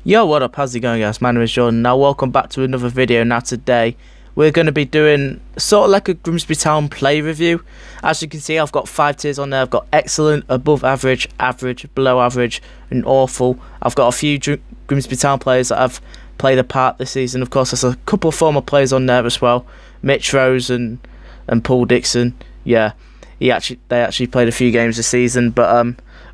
Yo, what up? How's it going, guys? My name is Jordan. Now, welcome back to another video. Now, today we're going to be doing sort of like a Grimsby Town play review. As you can see, I've got 5 tiers on there. I've got excellent, above average, average, below average, and awful. I've got a few Grimsby Town players that have played a part this season. Of course, there's a couple of former players on there as well. Mitch Rose and Paul Dixon. Yeah, they actually played a few games this season, but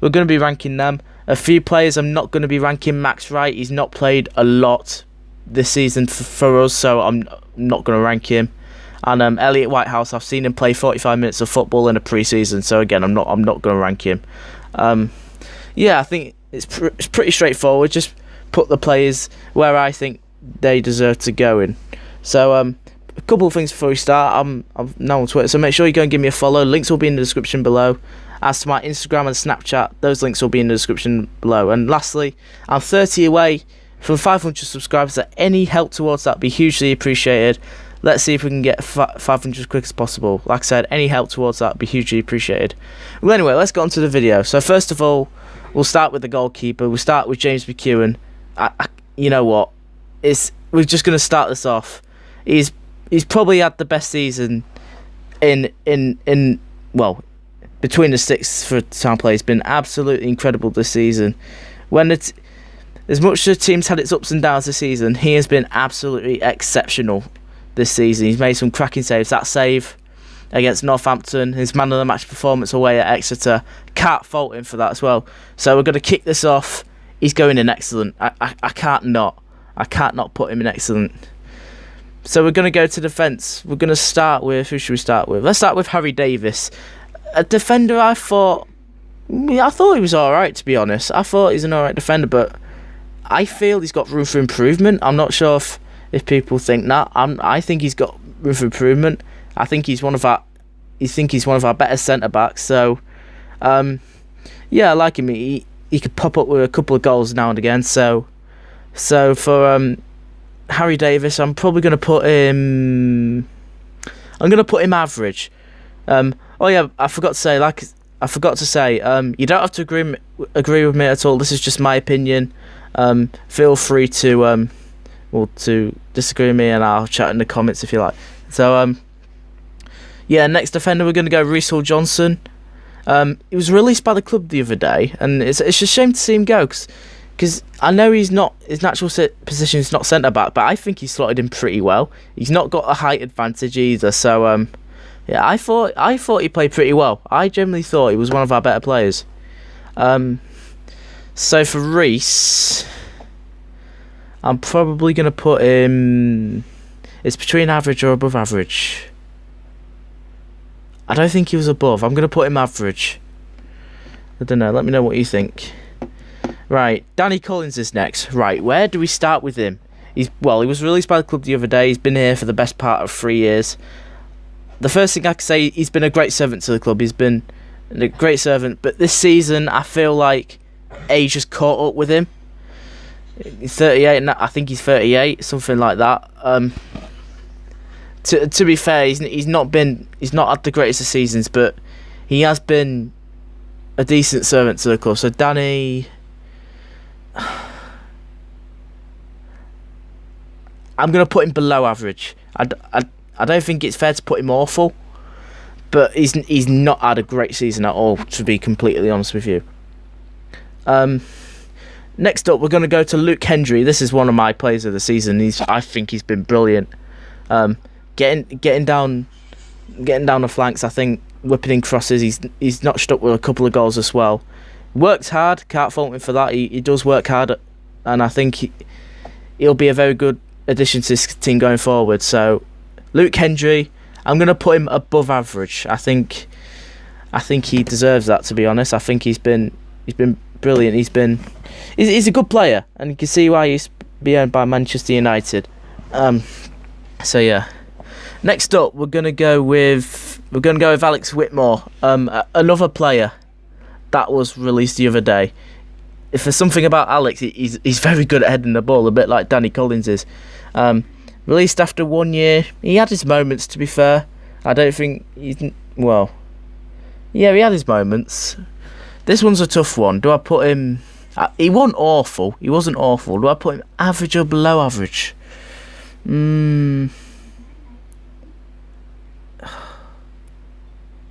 we're going to be ranking them. A few players I'm not going to be ranking. Max Wright, he's not played a lot this season for us, so I'm not going to rank him. And Elliot Whitehouse, I've seen him play 45 minutes of football in a pre-season, so again, I'm not going to rank him. Yeah, I think it's pretty straightforward. Just put the players where I think they deserve to go in. So a couple of things before we start. I'm now on Twitter, so make sure you go and give me a follow. Links will be in the description below. As to my Instagram and Snapchat, those links will be in the description below. And lastly, I'm 30 away from 500 subscribers, so any help towards that would be hugely appreciated. Let's see if we can get 500 as quick as possible. Like I said, any help towards that would be hugely appreciated. Well, anyway, let's get on to the video. So first of all, we'll start with the goalkeeper. We'll start with James McEwen. You know what? We're just going to start this off. He's probably had the best season between the sticks for Town play. Has been absolutely incredible this season. As much as the team's had its ups and downs this season, he has been absolutely exceptional this season. He's made some cracking saves. That save against Northampton, his man of the match performance away at Exeter, can't fault him for that as well. So we're going to kick this off. He's going in excellent. I can't not put him in excellent. So we're going to go to defence. We're going to start with, who should we start with? Let's start with Harry Davis. A defender I thought he was alright, to be honest. I thought he's an alright defender, but I feel he's got room for improvement. I'm not sure if people think that. I think he's got room for improvement. I think he's one of our better centre backs. So yeah, I like him. He could pop up with a couple of goals now and again. So for Harry Davis, I'm probably going to put him. I'm going to put him average. Oh yeah, I forgot to say. You don't have to agree with me at all. This is just my opinion. Feel free to disagree with me, and I'll chat in the comments if you like. So yeah, next defender we're going to go Reece Johnson. He was released by the club the other day, and it's a shame to see him go because I know his natural position is not centre back, but I think he slotted in pretty well. He's not got a height advantage either, so yeah, I thought he played pretty well. I generally thought he was one of our better players. So for Reece, I'm probably going to put him. It's between average or above average. I don't think he was above. I'm going to put him average. I don't know. Let me know what you think. Right, Danny Collins is next. Right, where do we start with him? He was released by the club the other day. He's been here for the best part of 3 years. The first thing I can say, he's been a great servant to the club. He's been a great servant, but this season I feel like age has caught up with him. He's 38, and I think he's 38, something like that. To be fair, he's not had the greatest of seasons, but he has been a decent servant to the club. So Danny, I'm going to put him below average. I don't think it's fair to put him awful, but he's not had a great season at all, to be completely honest with you. Next up, we're going to go to Luke Hendry. This is one of my players of the season. I think he's been brilliant. Getting down the flanks. I think whipping in crosses. He's notched up with a couple of goals as well. Works hard. Can't fault him for that. He does work hard, and I think he'll be a very good addition to this team going forward. So Luke Hendry, I'm going to put him above average. I think he deserves that, to be honest. I think he's been brilliant. He's a good player, and you can see why he's be owned by Manchester United. So yeah. Next up, we're gonna go with Alex Whitmore, another player that was released the other day. If there's something about Alex, he's very good at heading the ball, a bit like Danny Collins is. Released after 1 year. He had his moments, to be fair. I don't think yeah, he had his moments. This one's a tough one. Do I put him He wasn't awful. He wasn't awful. Do I put him average or below average? He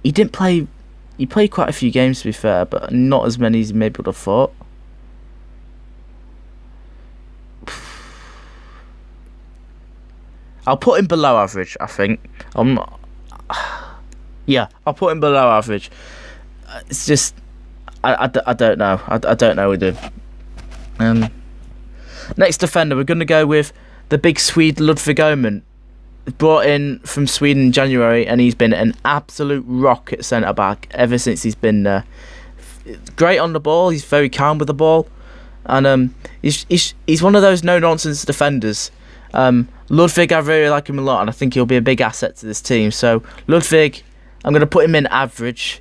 didn't play. He played quite a few games, to be fair, but not as many as he maybe would have thought. I'll put him below average, I think. Yeah, I'll put him below average. It's just, I don't know. I don't know with him. Next defender, we're going to go with the big Swede Ludvig Åhman. Brought in from Sweden in January, and he's been an absolute rock at centre-back ever since he's been there. Great on the ball, he's very calm with the ball. And he's one of those no-nonsense defenders. Ludvig, I really like him a lot, and I think he'll be a big asset to this team. So Ludvig, I'm going to put him in average,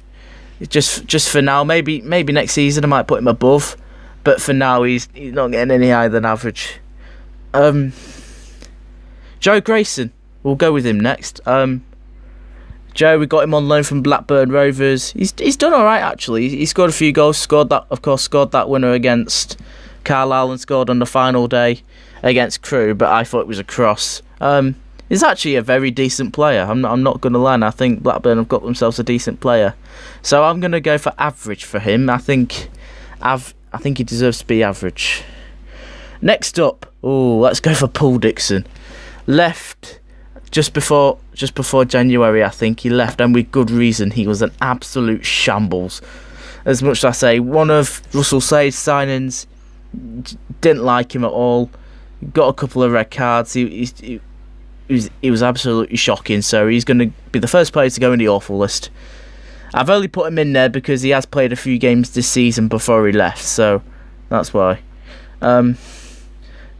just for now. Maybe next season I might put him above, but for now he's not getting any higher than average. Joe Grayson, we'll go with him next. Joe, we got him on loan from Blackburn Rovers. He's done all right actually. He scored a few goals. Scored that winner against Carlisle and scored on the final day against Crewe, but I thought it was a cross. He's actually a very decent player. I'm not going to lie. I think Blackburn have got themselves a decent player, so I'm going to go for average for him. I think he deserves to be average. Next up, let's go for Paul Dixon. Left just before January, I think he left, and with good reason. He was an absolute shambles. As much as I say, one of Russell Sade's signings, didn't like him at all. Got a couple of red cards. He was absolutely shocking. So he's going to be the first player to go in the awful list. I've only put him in there because he has played a few games this season before he left, so that's why.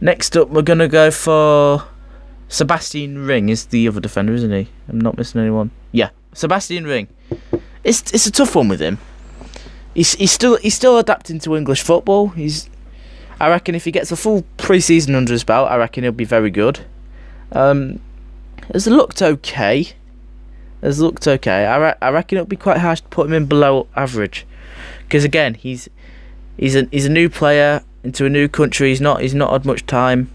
Next up, we're going to go for Sebastian Ring. Is the other defender, isn't he? I'm not missing anyone. Yeah, Sebastian Ring. It's a tough one with him. He's still adapting to English football. I reckon if he gets a full pre-season under his belt, I reckon he'll be very good. Has looked okay. I reckon it'll be quite harsh to put him in below average, because again, he's a new player into a new country. He's not had much time.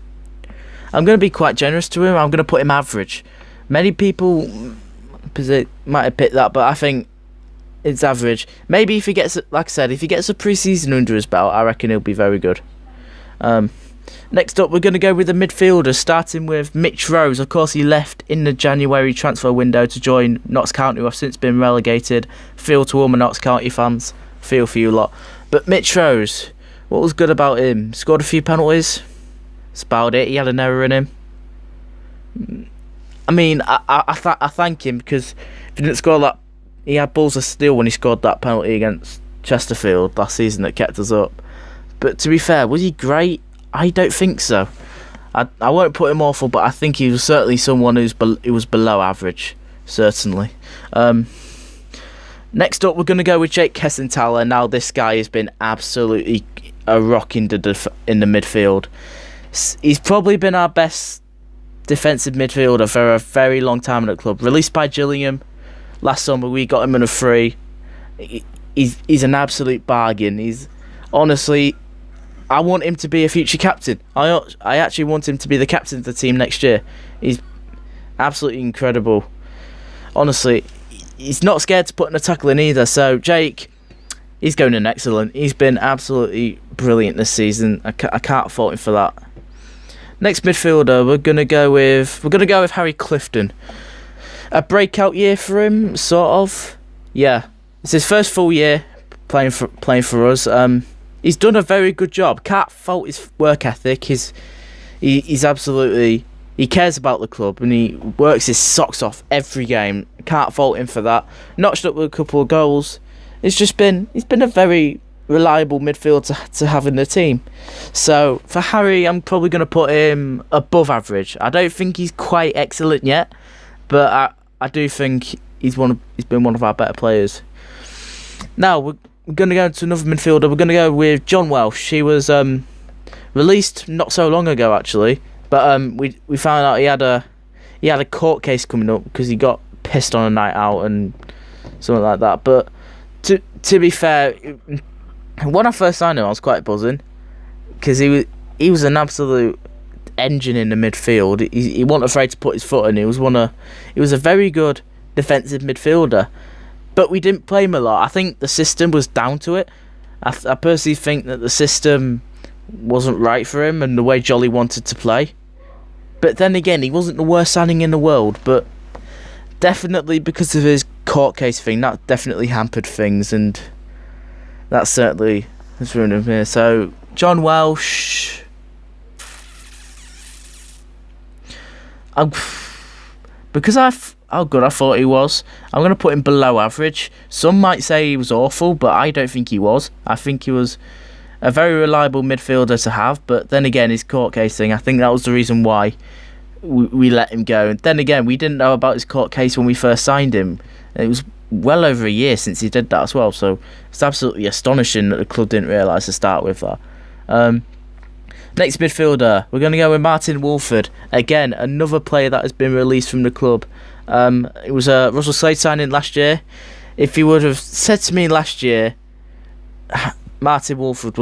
I'm going to be quite generous to him. I'm going to put him average. Many people might have picked that, but I think it's average. Maybe if he gets, like I said, if he gets a pre-season under his belt, I reckon he'll be very good. Next up, we're going to go with the midfielder, starting with Mitch Rose. Of course, he left in the January transfer window to join Notts County, who have since been relegated. Feel to all my Notts County fans. Feel for you lot. But Mitch Rose, what was good about him? Scored a few penalties. That's about it. He had an error in him. I mean, I thank him, because if he didn't score that, he had balls of steel when he scored that penalty against Chesterfield last season that kept us up. But to be fair, was he great? I don't think so. I won't put him awful, but I think he was certainly someone who was below average, certainly. Next up, we're going to go with Jake Kessenthaler. Now, this guy has been absolutely a rock in the midfield. He's probably been our best defensive midfielder for a very long time at the club. Released by Gillingham last summer, we got him on a free. He's an absolute bargain. Honestly, I want him to be a future captain. I actually want him to be the captain of the team next year. He's absolutely incredible. Honestly, he's not scared to put in a tackle in either. So Jake, he's going in excellent. He's been absolutely brilliant this season. I can't fault him for that. Next midfielder, we're gonna go with Harry Clifton. A breakout year for him, sort of. Yeah, it's his first full year playing for us. He's done a very good job. Can't fault his work ethic. He's absolutely, he cares about the club and he works his socks off every game. Can't fault him for that. Notched up with a couple of goals. He's been a very reliable midfielder to have in the team. So for Harry, I'm probably going to put him above average. I don't think he's quite excellent yet, but I do think he's been one of our better players. Now we're going to go to another midfielder. We're going to go with John Welsh. He was released not so long ago, actually, but we found out he had a court case coming up because he got pissed on a night out and something like that. But to be fair, when I first signed him, I was quite buzzing because he was an absolute engine in the midfield. He wasn't afraid to put his foot in. He was a very good defensive midfielder, but we didn't play him a lot. I think the system was down to it. I personally think that the system wasn't right for him and the way Jolly wanted to play. But then again, he wasn't the worst signing in the world, but definitely because of his court case thing, that definitely hampered things, and that certainly has ruined him here. So, John Welsh, because how good I thought he was, I'm going to put him below average. Some might say he was awful, but I don't think he was. I think he was a very reliable midfielder to have, but then again, his court case thing, I think that was the reason why we let him go. And then again, we didn't know about his court case when we first signed him. It was well over a year since he did that as well, so it's absolutely astonishing that the club didn't realise to start with that. Next midfielder, we're going to go with Martin Wolford. Again, another player that has been released from the club. It was a Russell Slade signing last year. If you would have said to me last year, Martin Wolford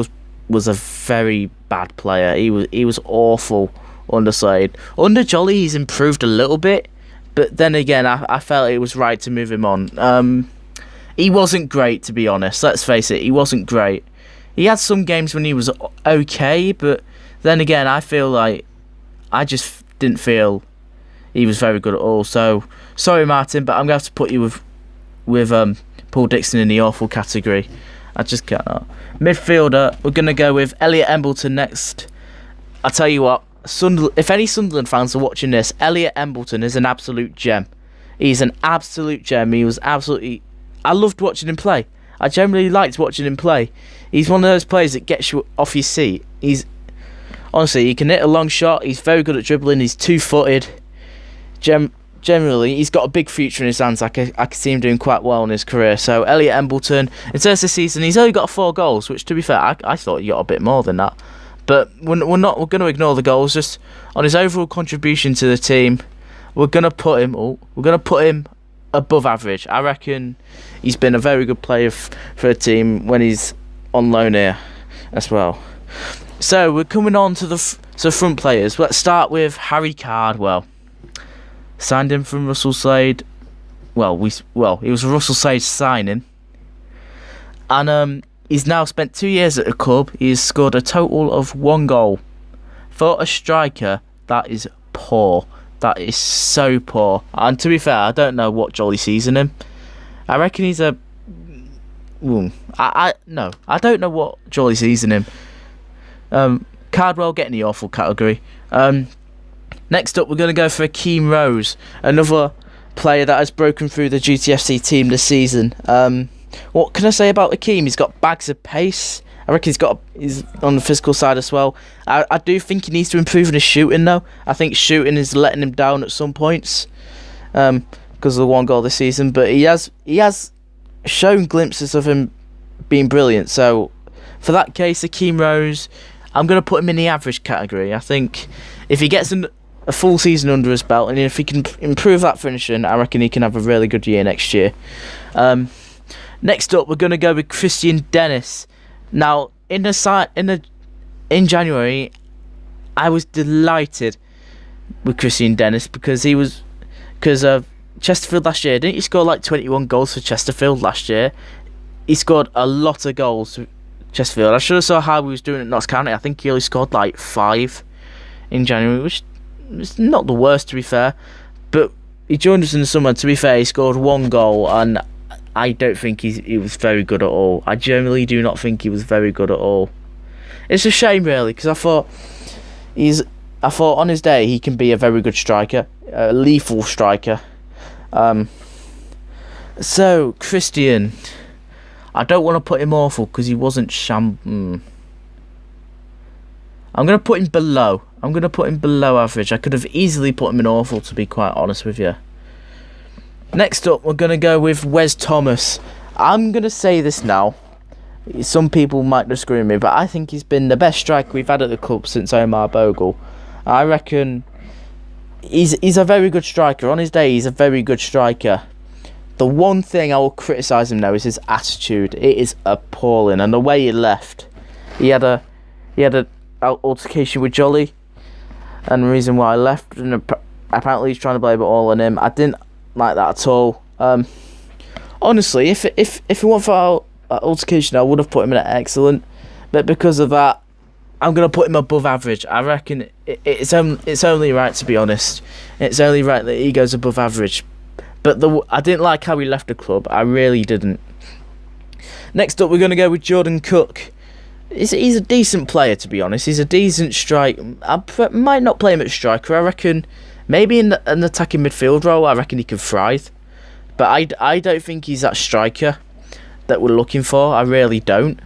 was a very bad player. He was awful under Slade. Under Jolly, he's improved a little bit, but then again, I felt it was right to move him on. He wasn't great, to be honest. Let's face it, he wasn't great. He had some games when he was okay, but then again, I feel like I just didn't feel he was very good at all. So sorry, Martin, but I'm going to have to put you with Paul Dixon in the awful category. I just cannot. Midfielder, we're going to go with Elliot Embleton next. I'll tell you what, if any Sunderland fans are watching this, Elliot Embleton is an absolute gem. He's an absolute gem. He was absolutely... I loved watching him play. I generally liked watching him play. He's one of those players that gets you off your seat. Honestly, he can hit a long shot. He's very good at dribbling. He's two-footed. Generally, he's got a big future in his hands. I can see him doing quite well in his career. So, Elliot Embleton, in terms of the season, he's only got 4 goals, which, to be fair, I thought he got a bit more than that. But we're going to ignore the goals. Just on his overall contribution to the team, we're going to put him above average. I reckon he's been a very good player for a team when he's on loan here as well. So we're coming on to the front players. Let's start with Harry Cardwell. Signed him from Russell Slade. He was a Russell Slade signing, and he's now spent 2 years at the club. He's scored a total of 1 goal. For a striker, that is poor. That is so poor. And to be fair, I don't know what Jolly sees in him. I reckon he's a... I don't know what Jolly sees in him. Cardwell getting the awful category. Next up, we're going to go for Akeem Rose, another player that has broken through the GTFC team this season. What can I say about Akeem? He's got bags of pace. I reckon he's on the physical side as well. I do think he needs to improve in his shooting, though. I think shooting is letting him down at some points because of the 1 goal this season. But he has shown glimpses of him being brilliant. So for that case, Akeem Rose, I'm going to put him in the average category. I think if he gets a full season under his belt and if he can improve that finishing, I reckon he can have a really good year next year. Next up, we're going to go with Christian Dennis. Now, in January, I was delighted with Christian Dennis because Chesterfield last year, didn't he score like 21 goals for Chesterfield last year? He scored a lot of goals for Chesterfield. I should have saw how he was doing at Notts County. I think he only scored like 5 in January, which is not the worst, to be fair. But he joined us in the summer. To be fair, he scored 1 goal, and I don't think he was very good at all. I generally do not think he was very good at all. It's a shame, really, because I thought on his day he can be a very good striker, a lethal striker. So Christian, I don't want to put him awful because he wasn't I'm going to put him below. I'm going to put him below average. I could have easily put him in awful, to be quite honest with you. Next up, we're going to go with Wes Thomas. I'm going to say this now. Some people might disagree with me, but I think he's been the best striker we've had at the club since Omar Bogle. I reckon he's a very good striker. On his day, he's a very good striker. The one thing I will criticise him now is his attitude. It is appalling, and the way he left. He had a altercation with Jolly, and the reason why I left, and apparently he's trying to blame it all on him. I didn't like that at all. Honestly, if it weren't for our altercation, I would have put him in at excellent, but because of that, I'm gonna put him above average. I reckon it's only right, to be honest. It's only right that he goes above average. But I didn't like how he left the club. I really didn't. Next up, we're gonna go with Jordan Cook. He's a decent player, to be honest. He's a decent striker. I might not play him at striker. I reckon maybe in an attacking midfield role, I reckon he can thrive. But I don't think he's that striker that we're looking for. I really don't.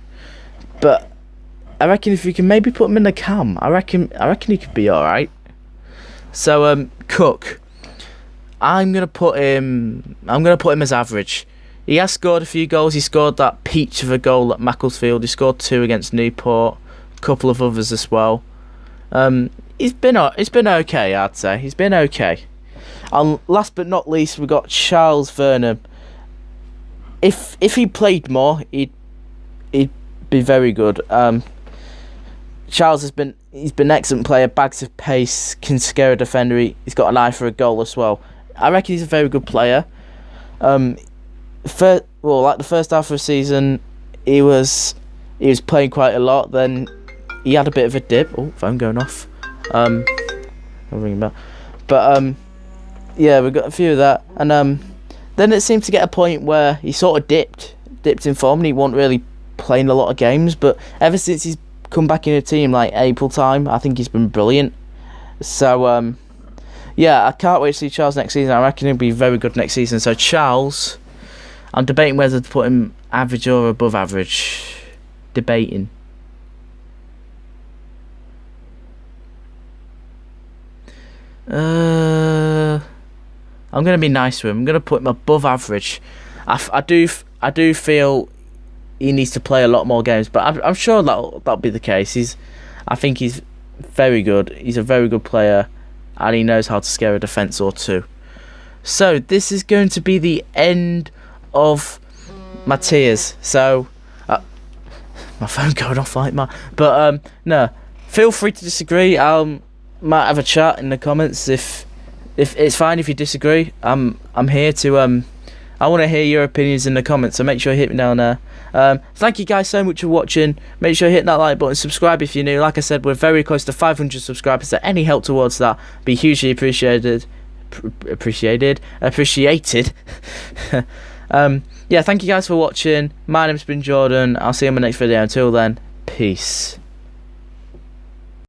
But I reckon if we can maybe put him in the cam, I reckon he could be all right. So Cook, I'm gonna put him as average. He has scored a few goals. He scored that peach of a goal at Macclesfield. He scored 2 against Newport, a couple of others as well. He's been okay, I'd say. He's been okay. And last but not least, we got Charles Vernon. If he played more, he'd be very good. Charles he's been an excellent player, bags of pace, can scare a defender. He's got an eye for a goal as well. I reckon he's a very good player. Like the first half of the season, he was playing quite a lot. Then he had a bit of a dip. Oh, phone going off. I'm ringing back. But yeah, we got a few of that, and then it seemed to get a point where he sort of dipped in form, and he wasn't really playing a lot of games. But ever since he's come back in a team like April time, I think he's been brilliant. So yeah, I can't wait to see Charles next season. I reckon he'll be very good next season. So Charles, I'm debating whether to put him average or above average. Debating. I'm gonna be nice to him. I'm gonna put him above average. I do feel he needs to play a lot more games, but I'm sure that'll be the case. I think he's very good. He's a very good player, and he knows how to scare a defence or two. So this is going to be the end of my tiers. So my phone going off like that. But no, feel free to disagree. Might have a chat in the comments if it's fine if you disagree. I'm here to I want to hear your opinions in the comments, so make sure you hit me down there. Thank you guys so much for watching. Make sure you hit that like button, subscribe if you're new. Like I said, we're very close to 500 subscribers, so any help towards that be hugely appreciated. Yeah, thank you guys for watching. My name's been Jordan. I'll see you in my next video. Until then, peace.